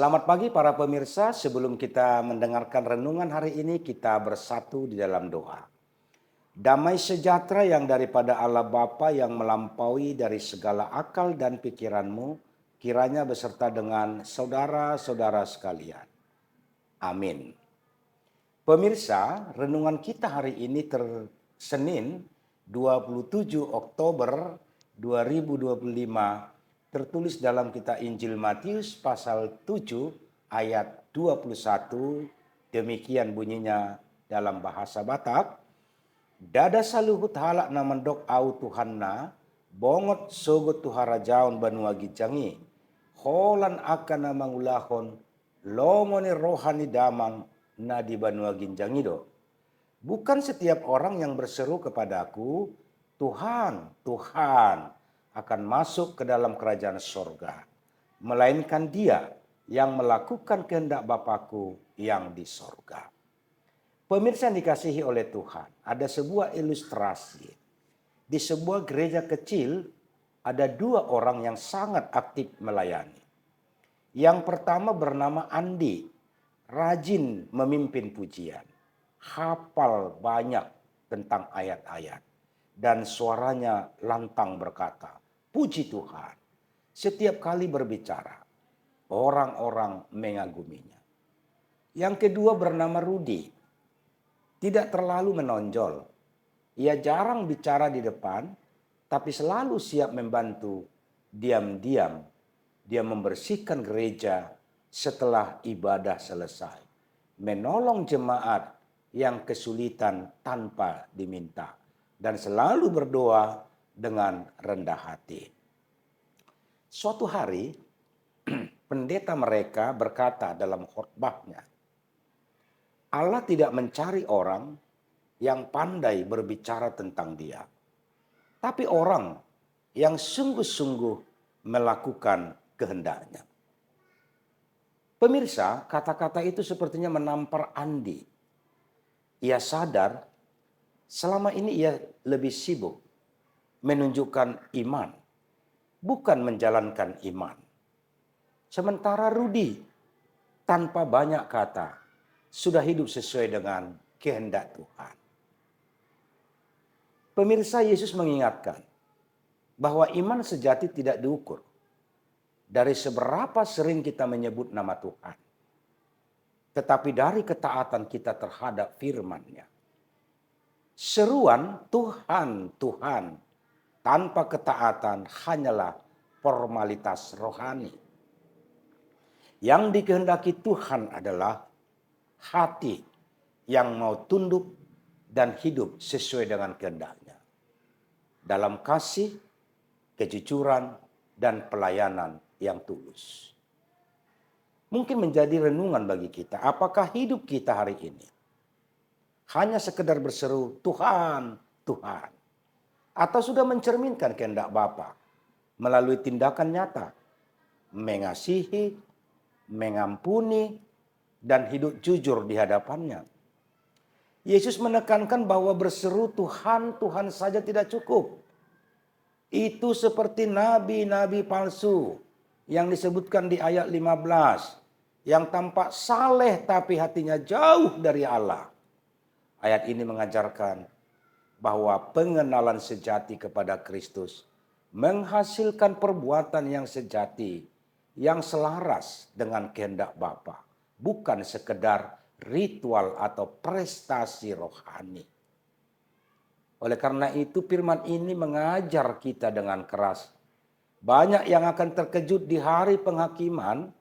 Selamat pagi para pemirsa, sebelum kita mendengarkan renungan hari ini kita bersatu di dalam doa. Damai sejahtera yang daripada Allah Bapa yang melampaui dari segala akal dan pikiranmu, kiranya beserta dengan saudara-saudara sekalian. Amin. Pemirsa, renungan kita hari ini Senin 27 Oktober 2025 tertulis dalam kitab Injil Matius pasal 7 ayat 21, demikian bunyinya dalam bahasa Batak. Dada saluhut halak na mendok au Tuhanna, bongot sogot tuhara jaun banua gijangi, holan akan na mangulahon, longone rohani damang na di banua ginjangido. Bukan setiap orang yang berseru kepadaku, Tuhan, Tuhan, akan masuk ke dalam kerajaan sorga, melainkan dia yang melakukan kehendak Bapakku yang di sorga. Pemirsa yang dikasihi oleh Tuhan, ada sebuah ilustrasi. Di sebuah gereja kecil, ada dua orang yang sangat aktif melayani. Yang pertama bernama Andi, rajin memimpin pujian, hafal banyak tentang ayat-ayat, dan suaranya lantang berkata, "Puji Tuhan." Setiap kali berbicara, orang-orang mengaguminya. Yang kedua bernama Rudi, tidak terlalu menonjol. Ia jarang bicara di depan, tapi selalu siap membantu. Diam-diam dia membersihkan gereja setelah ibadah selesai, menolong jemaat yang kesulitan tanpa diminta, dan selalu berdoa dengan rendah hati. Suatu hari, pendeta mereka berkata dalam khotbahnya, Allah tidak mencari orang yang pandai berbicara tentang dia, tapi orang yang sungguh-sungguh melakukan kehendaknya. Pemirsa, kata-kata itu sepertinya menampar Andi. Ia sadar selama ini ia lebih sibuk menunjukkan iman, bukan menjalankan iman. Sementara Rudi tanpa banyak kata sudah hidup sesuai dengan kehendak Tuhan. Pemirsa, Yesus mengingatkan bahwa iman sejati tidak diukur dari seberapa sering kita menyebut nama Tuhan, tetapi dari ketaatan kita terhadap firman-Nya. Seruan Tuhan, Tuhan tanpa ketaatan hanyalah formalitas rohani. Yang dikehendaki Tuhan adalah hati yang mau tunduk dan hidup sesuai dengan kehendak-Nya, dalam kasih, kejujuran, dan pelayanan yang tulus. Mungkin menjadi renungan bagi kita, apakah hidup kita hari ini hanya sekedar berseru Tuhan, Tuhan, atau sudah mencerminkan kehendak Bapa melalui tindakan nyata, mengasihi, mengampuni, dan hidup jujur di hadapan-Nya. Yesus menekankan bahwa berseru Tuhan, Tuhan saja tidak cukup. Itu seperti nabi-nabi palsu yang disebutkan di ayat 15, yang tampak saleh tapi hatinya jauh dari Allah. Ayat ini mengajarkan bahwa pengenalan sejati kepada Kristus menghasilkan perbuatan yang sejati, yang selaras dengan kehendak Bapa, bukan sekedar ritual atau prestasi rohani. Oleh karena itu firman ini mengajar kita dengan keras. Banyak yang akan terkejut di hari penghakiman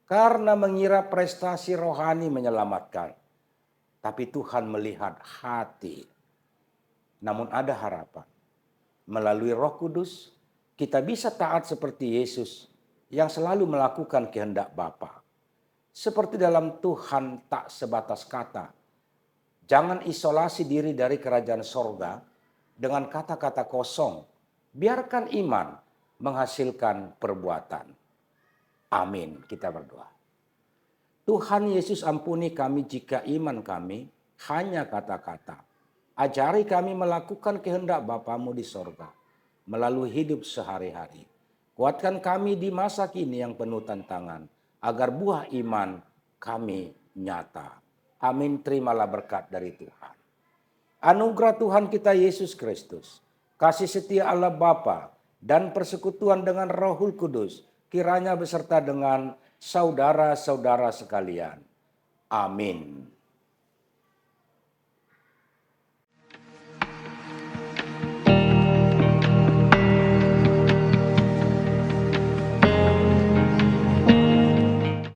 karena mengira prestasi rohani menyelamatkan. Tapi Tuhan melihat hati. Namun ada harapan. Melalui Roh Kudus kita bisa taat seperti Yesus yang selalu melakukan kehendak Bapa. Seperti dalam Tuhan tak sebatas kata. Jangan isolasi diri dari kerajaan sorga dengan kata-kata kosong. Biarkan iman menghasilkan perbuatan. Amin. Kita berdoa. Tuhan Yesus, ampuni kami jika iman kami hanya kata-kata. Ajari kami melakukan kehendak Bapamu di sorga melalui hidup sehari-hari. Kuatkan kami di masa kini yang penuh tantangan. agar buah iman kami nyata. Amin, terimalah berkat dari Tuhan. Anugerah Tuhan kita Yesus Kristus, kasih setia Allah Bapa, dan persekutuan dengan Rohul Kudus, kiranya beserta dengan saudara-saudara sekalian. Amin.